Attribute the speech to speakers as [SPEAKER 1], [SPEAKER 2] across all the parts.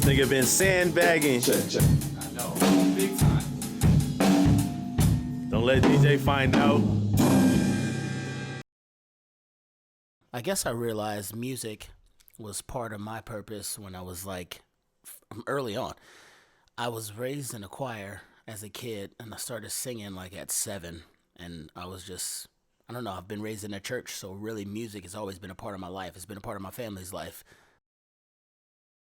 [SPEAKER 1] Nigga been sandbagging.
[SPEAKER 2] Check. I know, big time.
[SPEAKER 1] Don't let DJ find out.
[SPEAKER 3] I guess I realized music was part of my purpose when I was like early on. I was raised in a choir as a kid, and I started singing like at 7, and I was just, I don't know, I've been raised in a church, so really music has always been a part of my life. It's been a part of my family's life.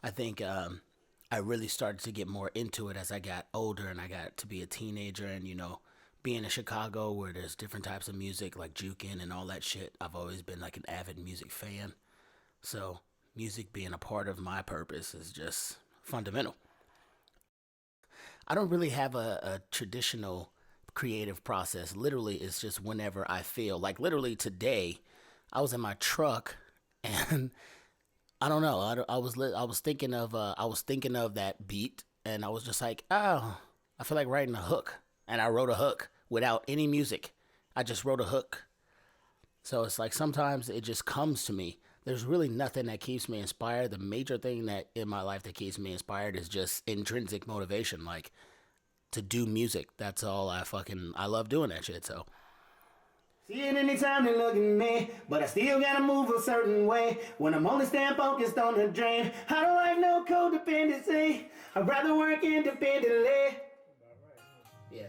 [SPEAKER 3] I think I really started to get more into it as I got older and I got to be a teenager, and, you know, being in Chicago where there's different types of music like juking and all that shit, I've always been like an avid music fan. So music being a part of my purpose is just fundamental. I don't really have a traditional creative process. Literally, it's just whenever I feel. Like literally today, I was in my truck and I don't know. I was thinking of that beat, and I was just like, oh, I feel like writing a hook, and I wrote a hook without any music. I just wrote a hook. So it's like sometimes it just comes to me. There's really nothing that keeps me inspired. The major thing that in my life that keeps me inspired is just intrinsic motivation, like to do music. That's all I love doing that shit. So.
[SPEAKER 4] See it anytime they look at me, but I still gotta move a certain way when I'm only staying focused on the drain. I don't like no codependency. I'd rather work independently. Yeah.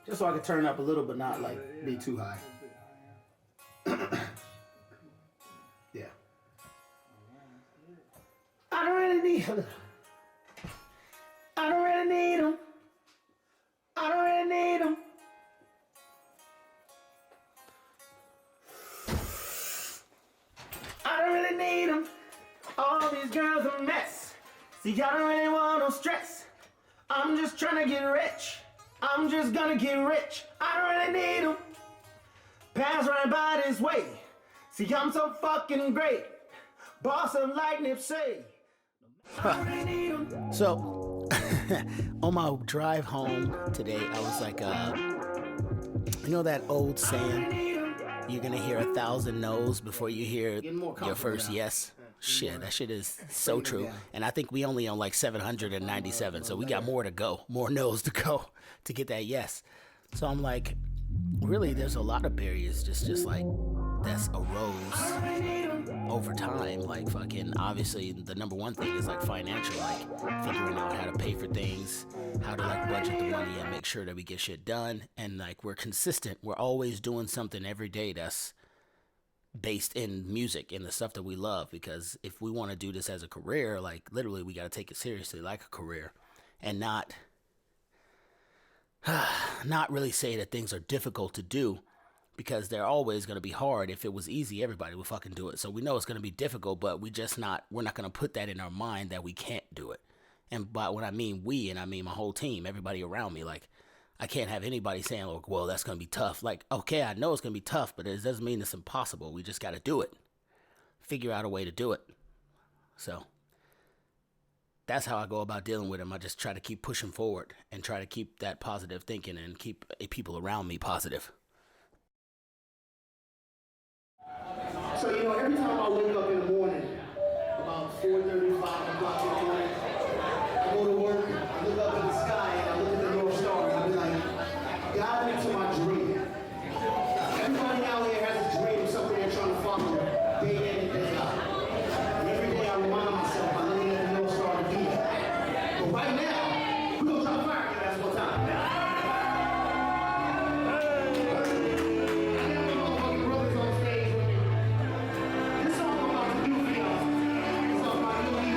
[SPEAKER 4] Just so I can turn up a little, but not like be too high. Yeah. I don't really need them. I don't really need them. I don't really need them. I don't really need them. All these girls a mess. See, I don't really want no stress. I'm just trying to get rich. I'm just gonna get rich. I don't really need them. Pass right by this way. See, I'm so fucking great. Boss of like Nipsey. I don't really need them.
[SPEAKER 3] So, on my drive home today, I was like, you know that old saying, you're gonna hear 1,000 no's before you hear your first yes? Shit, that shit is so true. And I think we only on like 797, so we got more to go, more no's to go to get that yes. So I'm like, really, there's a lot of barriers just like that's arose over time. Like fucking, obviously, the number one thing is like financial, like figuring out how to pay for things, how to like budget the money and make sure that we get shit done. And like we're consistent. We're always doing something every day that's based in music and the stuff that we love. Because if we want to do this as a career, like literally we got to take it seriously like a career and not really say that things are difficult to do, because they're always going to be hard. If it was easy, everybody would fucking do it. So we know it's going to be difficult, but we're not going to put that in our mind that we can't do it. And by when I mean we, and I mean my whole team, everybody around me, like I can't have anybody saying, like, well, that's going to be tough. Like, okay, I know it's going to be tough, but it doesn't mean it's impossible. We just got to do it. Figure out a way to do it. So that's how I go about dealing with them. I just try to keep pushing forward and try to keep that positive thinking and keep people around me positive.
[SPEAKER 4] So, you know, every time I wake up in the morning, about 4:35 o'clock in the morning, I go to work, I look up at the sky, and I look at the North Star, and I be like, guide me to my dream. Everybody out here has a dream, something they're trying to follow, day in and day out. And every day I remind myself, I'm looking at the North Star to do that. But right now, we're going to try to fire your ass one time. Motherfucking brothers on stage with me. This song I'm about to do for y'all is off my new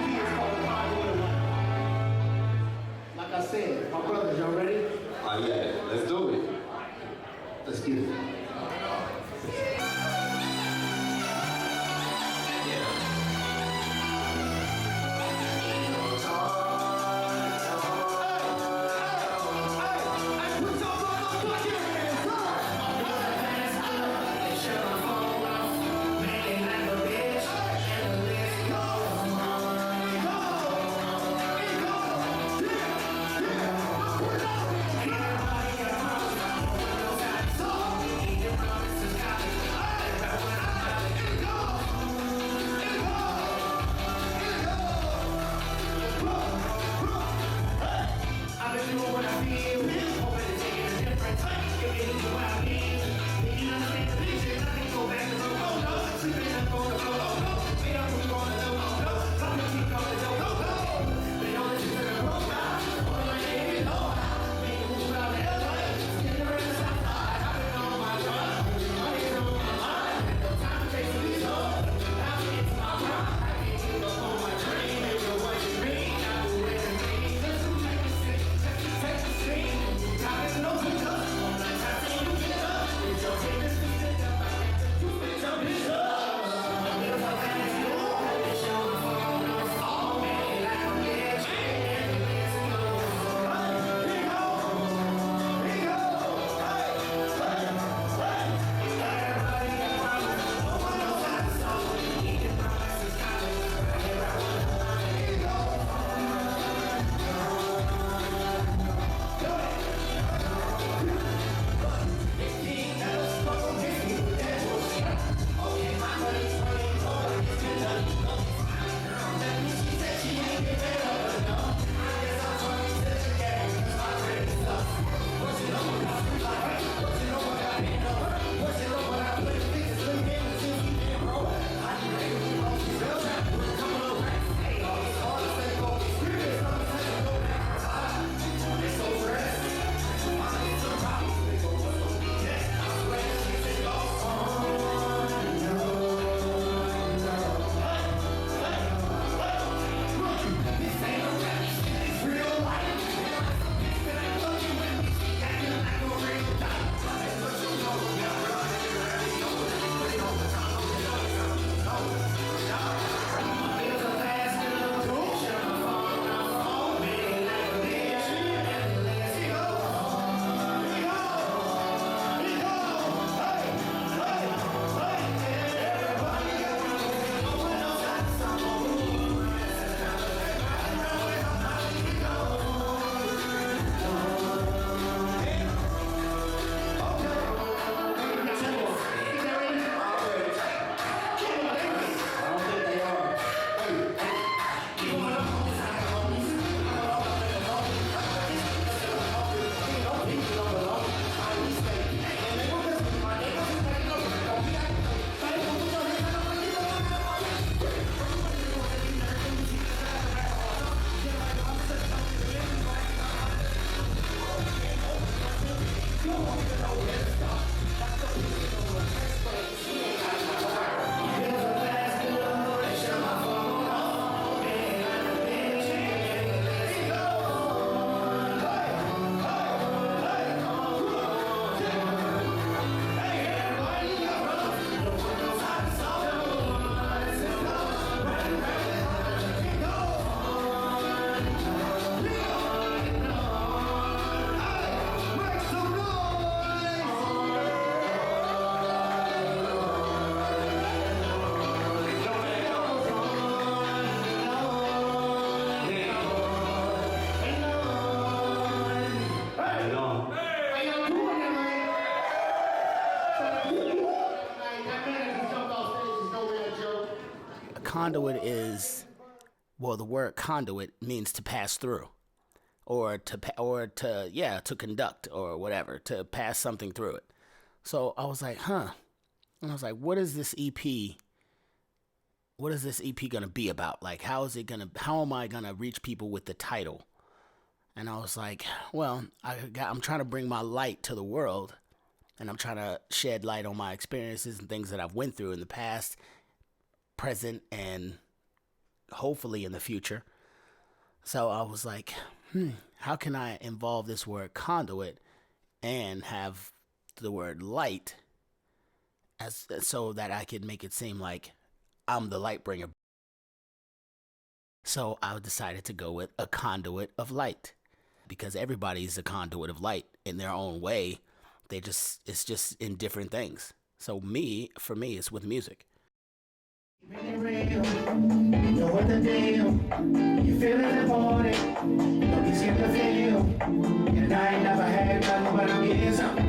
[SPEAKER 3] conduit is, well, the word conduit means to pass through, or to conduct, or whatever, to pass something through it. So I was like, huh. And I was like, what is this EP? What is this EP gonna be about? Like, how am I gonna reach people with the title? And I was like, well, I'm trying to bring my light to the world, and I'm trying to shed light on my experiences and things that I've went through in the past, present, and hopefully in the future. So I was like, how can I involve this word conduit and have the word light so that I could make it seem like I'm the light bringer? So I decided to go with a conduit of light, because everybody's a conduit of light in their own way. It's just in different things. So for me, it's with music.
[SPEAKER 4] Really real, know what the deal. You feeling the party, don't be scared to feel. And I ain't never had nothing, but I'm getting something.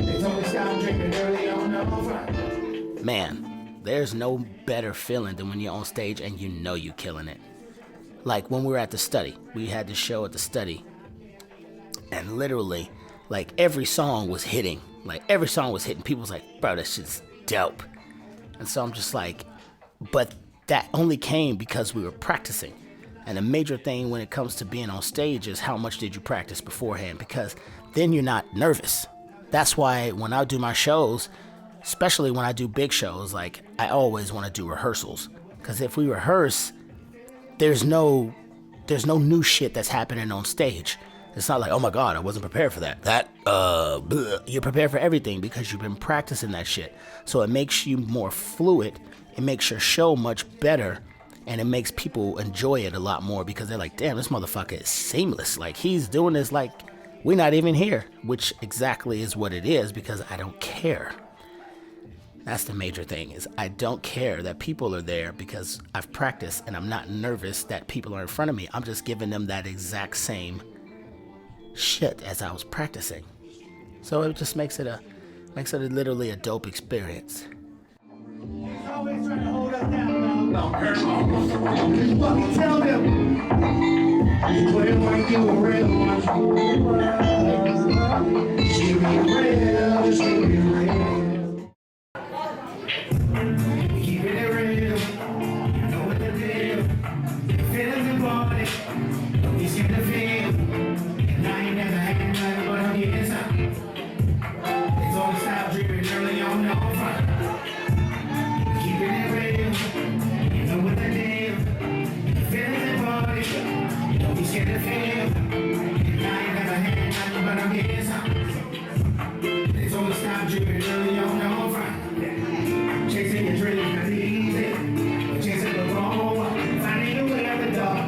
[SPEAKER 4] They told me stop drinking early on the front.
[SPEAKER 3] Man, there's no better feeling than when you're on stage and you know you're killing it. Like when we were at the study, we had this show at the study, and literally, like every song was hitting. People was like, bro, that shit's dope. And so I'm just like, but that only came because we were practicing. And a major thing when it comes to being on stage is how much did you practice beforehand, because then you're not nervous. That's why when I do my shows, especially when I do big shows, like I always want to do rehearsals, because if we rehearse, there's no new shit that's happening on stage. It's not like, oh my God, I wasn't prepared for that. You're prepared for everything because you've been practicing that shit. So it makes you more fluid. It makes your show much better, and it makes people enjoy it a lot more because they're like, damn, this motherfucker is seamless. Like, he's doing this like we're not even here, which exactly is what it is, because I don't care. That's the major thing, is I don't care that people are there because I've practiced, and I'm not nervous that people are in front of me. I'm just giving them that exact same shit as I was practicing. So it just makes it literally a dope experience.
[SPEAKER 4] Always trying to hold us down, no. Just fucking tell them. You put it like you a real one. She be real, she be real. Keeping it real, you know what the deal. Feelings and body, don't be scared to feel. And I ain't never had nothing, but I'm getting something. They told me stop dreaming early on the front. Keeping it real, you know what the deal. Feelings and body, don't be scared to feel. And I ain't never had nothing, but I'm getting something. They told me stop dreaming early on the front. Chasing your dreams not easy, but chasing the wrong one. Finding a way out the dark,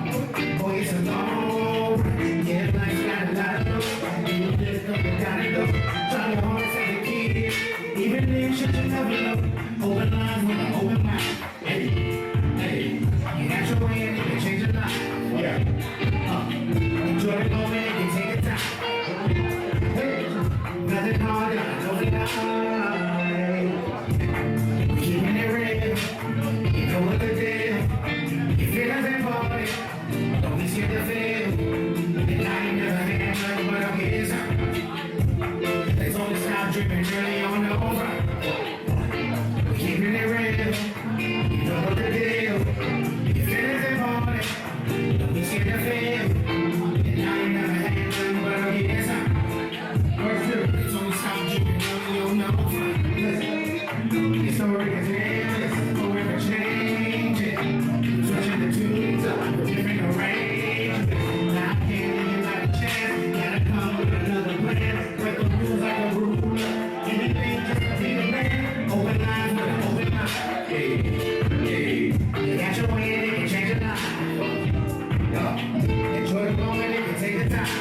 [SPEAKER 4] boy, it's a long ride. Yeah, life's got a lot of looks, and you just know you gotta go. Try your hardest as a kid, even if shit you never know. Open lines with an open mind. Hey, you got your way and you can change your life. Yeah. Enjoy the moment and take your time. Hey, nothing hard, nothing hard. Keeping it real, you know what the deal. Your feelings and body, don't be scared to feel. And I ain't never had nothing, but I'm getting something. They told me stop dripping early on the front. Keeping it real, you know what the deal. Your feelings and body, don't be scared to feel. And I ain't never had nothing, but I'm getting something. Verse 2, they told me stop dripping early on the front. Listen. Your story is endless, forever changing. Switching the tunes up, different arrangements. Now I can't give you like a chance. Gotta come with another plan. Break the rules like a ruler. Anything just to be the man. Open lines with an open mind. Hey, you got your way and you can change your life. Enjoy the moment and you can take the time.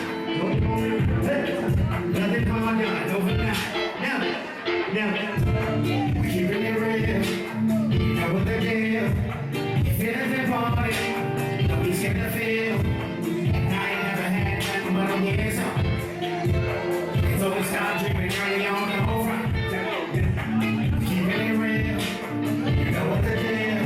[SPEAKER 4] Nothing hard, nothing overnight. Now. Keeping it real, you know what the deal. Your feelings and body, don't be scared to feel. And I ain't never had nothing, but I'm getting something. It's always stop dreaming early on the front. Keeping it real, you know what the deal.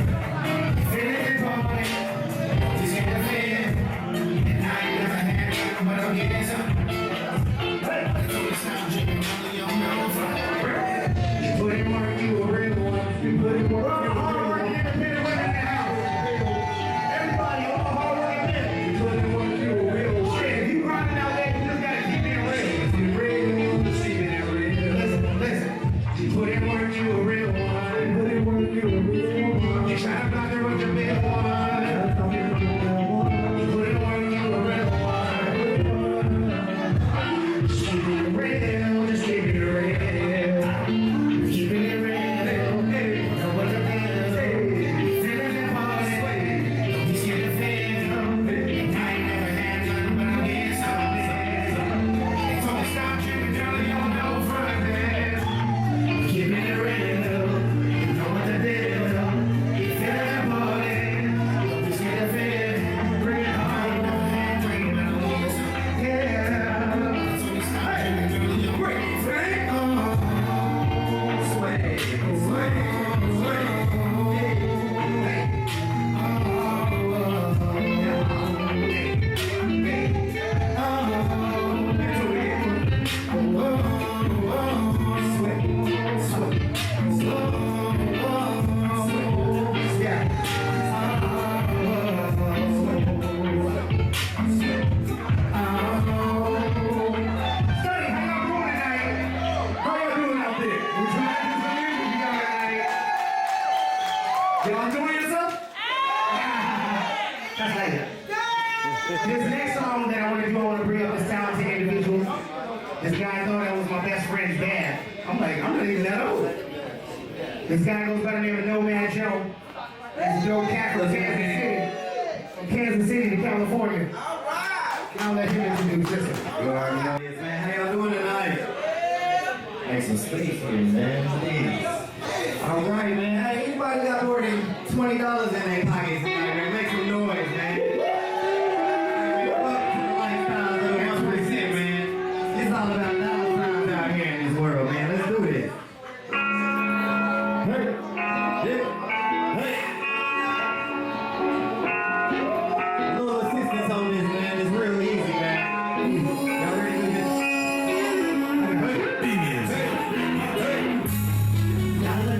[SPEAKER 4] Y'all enjoying yourself? That's later. This next song that I want to do, I want to bring up this talented individual. This guy thought that was my best friend's dad. I'm like, I'm not even that old. This guy goes by the name of Nomad Joe. That's Joe Cat from Kansas City. From Kansas City to California. All right. I'll let him introduce this one.
[SPEAKER 5] You already know this, man. How y'all doing tonight? Make some space for me, man. Please. All right, man. Hey, anybody got more than $20 in their pockets tonight, man? Make some noise, man. Welcome to the lifestyle of the 1%, man. It's all about dollar signs out here in this world, man. Let's do this. Hey, hey, hey. A little assistance on this, man. It's real easy, man. Y'all ready to do this?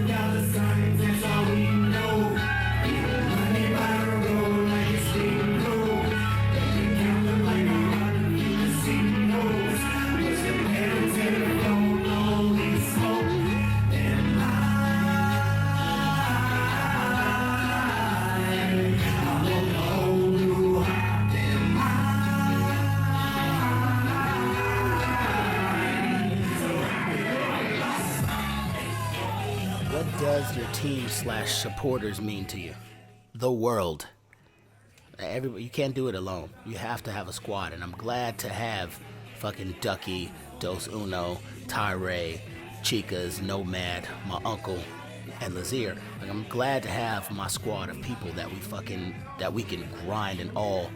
[SPEAKER 4] Dollar signs, that's all we know. Money viral, like it's steamroll. Count them like a lot of you casinos. Push the pedal to the floor, only smoke. And I won't hold you high. And
[SPEAKER 3] What does your team/supporters mean to you? The world. Everybody, you can't do it alone. You have to have a squad, and I'm glad to have fucking Ducky, Dos Uno, Tyree, Chicas, Nomad, my uncle, and Lazier. Like, I'm glad to have my squad of people that we can grind and all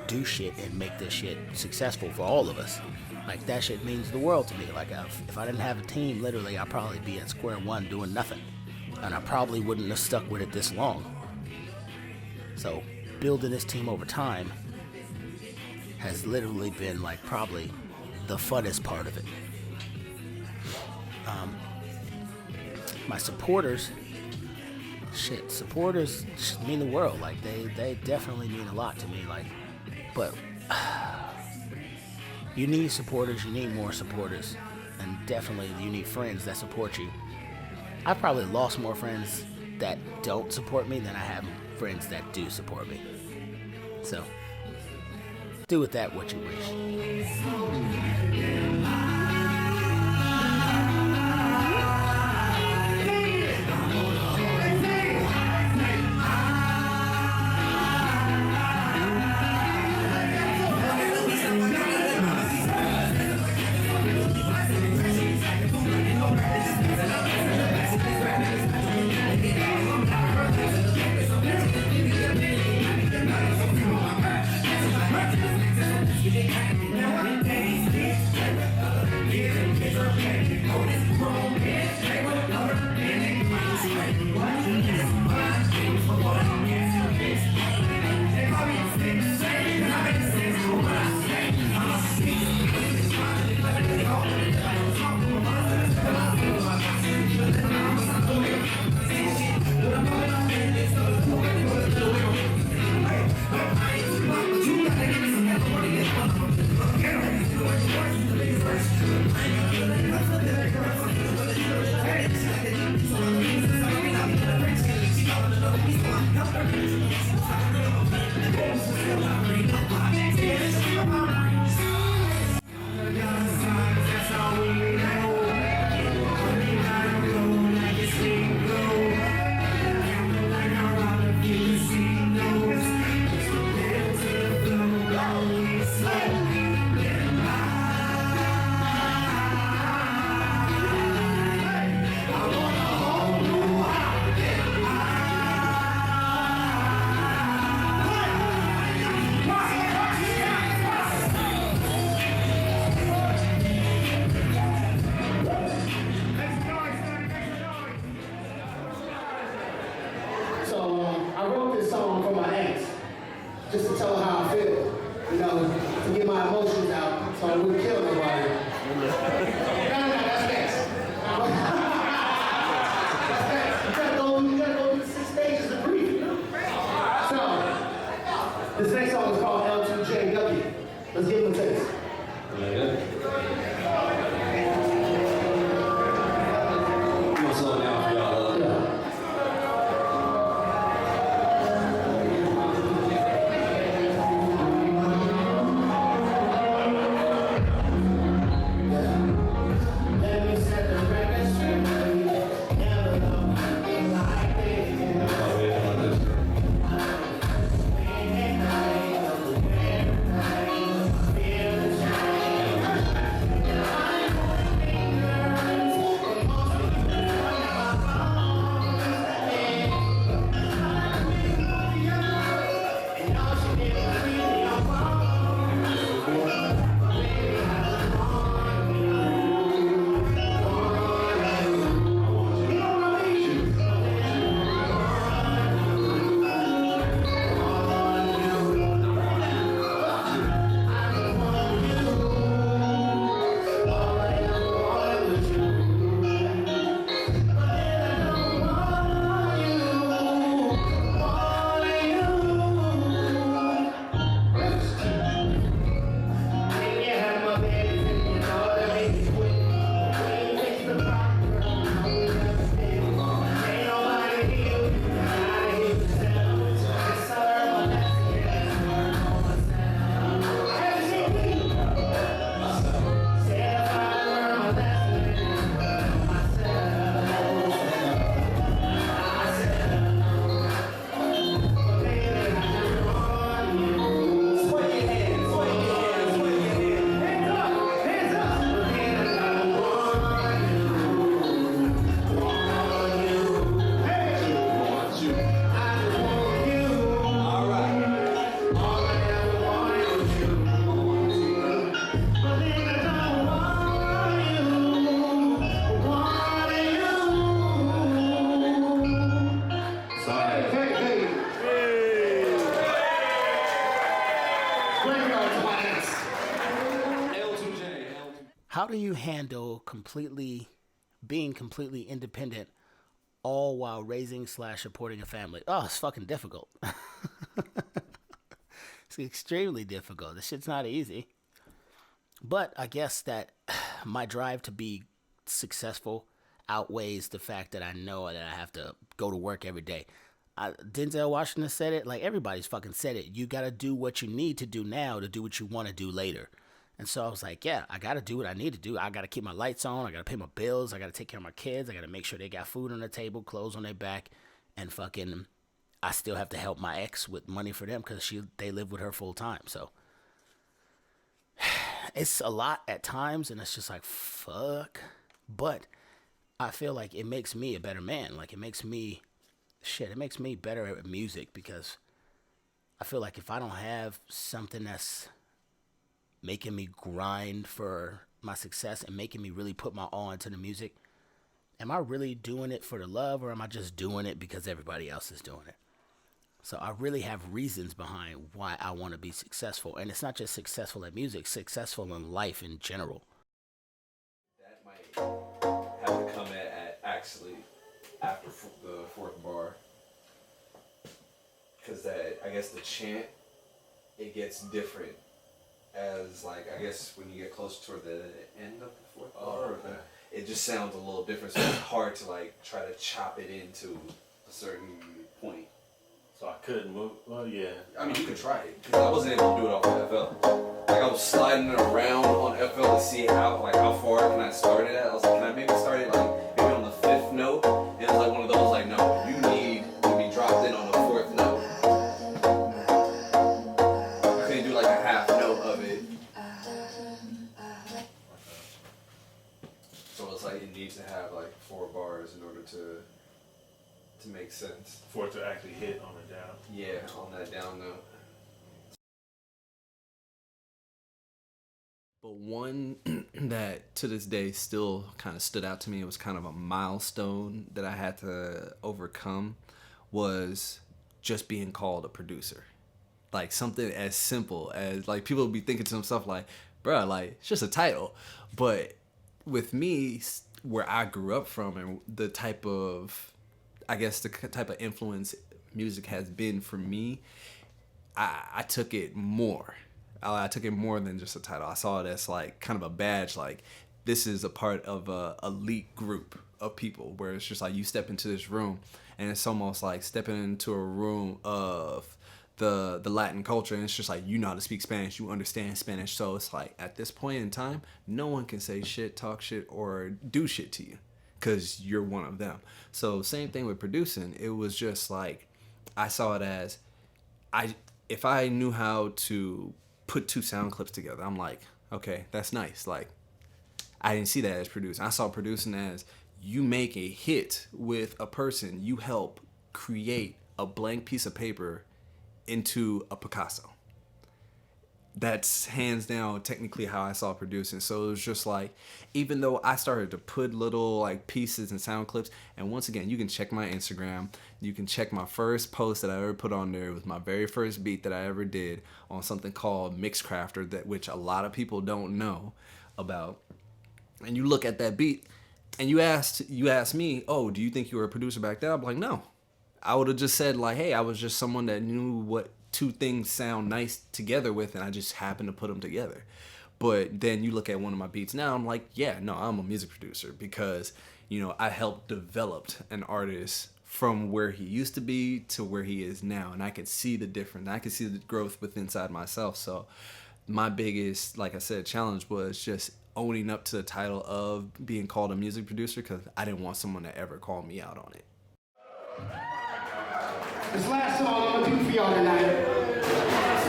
[SPEAKER 3] do shit and make this shit successful for all of us. Like, that shit means the world to me. Like, if I didn't have a team, literally, I'd probably be at square one doing nothing. And I probably wouldn't have stuck with it this long. So, building this team over time has literally been, like, probably the funnest part of it. My supporters mean the world. Like, they definitely mean a lot to me. Like, but you need supporters, you need more supporters, and definitely you need friends that support you. I've probably lost more friends that don't support me than I have friends that do support me. So, do with that what you wish.
[SPEAKER 4] just to tell her how I feel, you know, to get my emotions out so I wouldn't kill nobody. No, that's next. You gotta go through the 6 stages of grief. So, this next song is called L2JW. Let's give him a taste.
[SPEAKER 5] I'm gonna slow down for y'all.
[SPEAKER 3] how do you handle being completely independent, all while raising / supporting a family? Oh, it's fucking difficult. It's extremely difficult. This shit's not easy. But I guess that my drive to be successful outweighs the fact that I know that I have to go to work every day. Denzel Washington said it, like everybody's fucking said it. You got to do what you need to do now to do what you want to do later. And so I was like, yeah, I got to do what I need to do. I got to keep my lights on. I got to pay my bills. I got to take care of my kids. I got to make sure they got food on the table, clothes on their back. And fucking, I still have to help my ex with money for them because they live with her full time. So it's a lot at times. And it's just like, fuck. But I feel like it makes me a better man. Like it makes me better at music because I feel like if I don't have something that's making me grind for my success and making me really put my all into the music, am I really doing it for the love or am I just doing it because everybody else is doing it? So I really have reasons behind why I want to be successful. And it's not just successful at music, successful in life in general.
[SPEAKER 2] That might have to come at actually after the fourth bar. Because I guess the chant, it gets different as like, I guess when you get closer toward the end of the fourth bar, it just sounds a little different. So it's hard to like try to chop it into a certain point.
[SPEAKER 1] So I couldn't move. Well, yeah.
[SPEAKER 2] I mean, you could try it. Because I wasn't able to do it off of FL. Like I was sliding it around on FL to see how far can I start it at. I was like, can I maybe start it like maybe on the 5th note? And it was like one of those like, no, you need to be dropped in on the 4th note. You couldn't do like a half note of it. So it's like it needs to have like 4 bars in order to make sense.
[SPEAKER 1] For it to actually hit on the down.
[SPEAKER 2] Yeah, on that down note. But one that to this day still kind of stood out to me, it was kind of a milestone that I had to overcome, was just being called a producer. Like something as simple as, like, people would be thinking to themselves like, bruh, like, it's just a title. But with me, where I grew up from and the type of, I guess the type of influence music has been for me, I took it more. I took it more than just a title. I saw it as like kind of a badge, like this is a part of a elite group of people where it's just like you step into this room and it's almost like stepping into a room of the Latin culture, and it's just like, you know how to speak Spanish, you understand Spanish. So it's like at this point in time, no one can say shit, talk shit, or do shit to you because you're one of them. So same thing with producing. It was just like, I saw it as, if I knew how to put 2 sound clips together, I'm like, okay, that's nice. Like, I didn't see that as producing. I saw producing as you make a hit with a person, you help create a blank piece of paper into a Picasso. That's hands down technically how I saw producing. So it was just like, even though I started to put little like pieces and sound clips, and once again, you can check my Instagram, you can check my first post that I ever put on there. It was my very first beat that I ever did on something called Mixcrafter, that which a lot of people don't know about. And you look at that beat and you asked me, oh, do you think you were a producer back then? I'm like, no. I would have just said like, hey, I was just someone that knew what 2 things sound nice together with, and I just happened to put them together. But then you look at one of my beats now, I'm like, yeah, no, I'm a music producer because, you know, I helped develop an artist from where he used to be to where he is now, and I could see the difference. I could see the growth within inside myself. So my biggest, like I said, challenge was just owning up to the title of being called a music producer, because I didn't want someone to ever call me out on it.
[SPEAKER 4] This last song I'm gonna do for y'all tonight.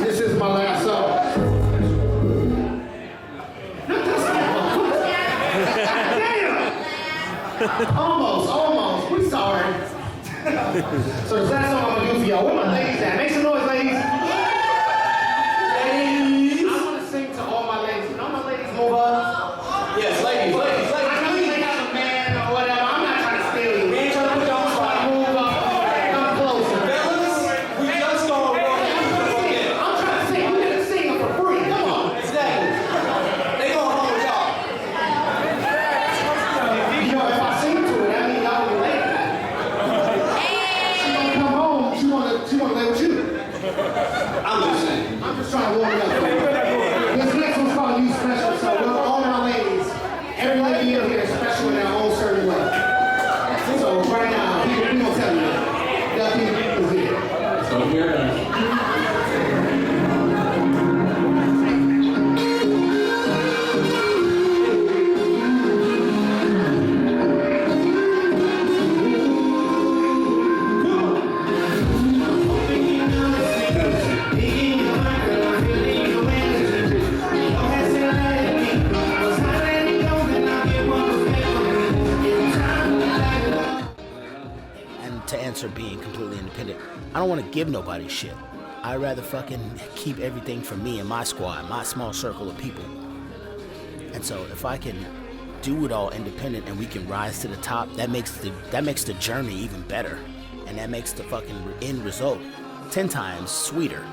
[SPEAKER 4] This is my last song. Damn! Almost. We sorry. So this last song I'm gonna do for y'all. Where my ladies at? Make some noise, ladies. Ladies. I wanna sing to all my ladies. Can all my ladies move up? Yes, ladies. I know you may have a man or whatever. I'm not trying to steal you. We ain't trying to put y'all on the spot. Move up. Come closer. We just gonna roll. I'm trying to sing. We're gonna sing for free. Come on. Exactly. They gonna hold y'all. I'm warming up. This next one's called You Special. So we're all our ladies. Every lady in here is special in their own certain way. So right now, we're gonna tell you that. Y'all keep it here.
[SPEAKER 1] So here.
[SPEAKER 3] To answer being completely independent, I don't want to give nobody shit. I'd rather fucking keep everything for me and my squad, my small circle of people. And so if I can do it all independent and we can rise to the top, that makes the journey even better. And that makes the fucking end result 10 times sweeter.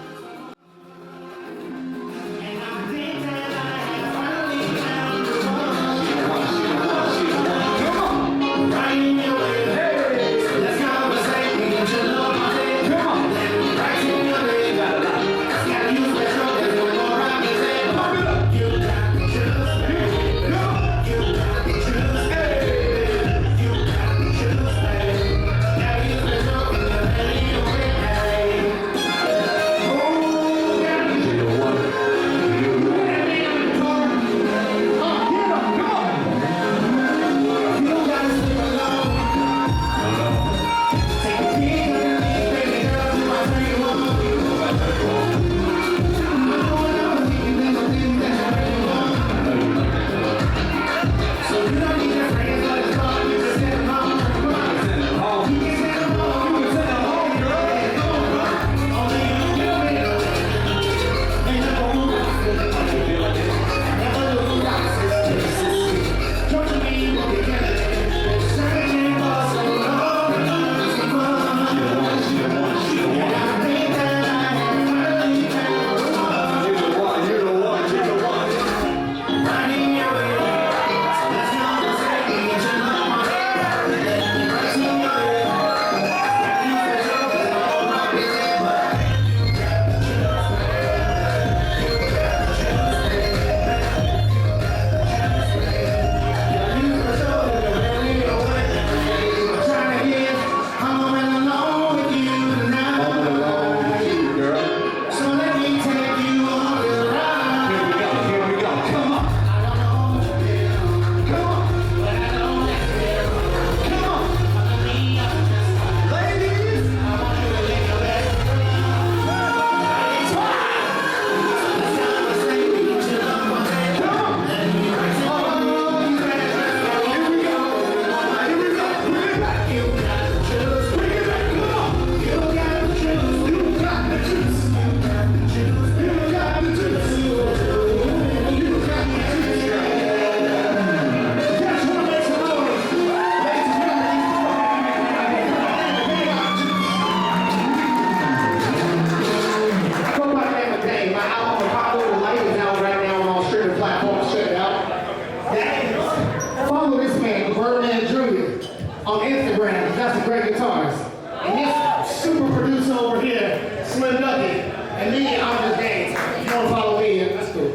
[SPEAKER 4] On Instagram, that's a great guitarist. And this super producer over here, Slim Ducky. And me, I'm just dancing. You want to follow me? That's cool.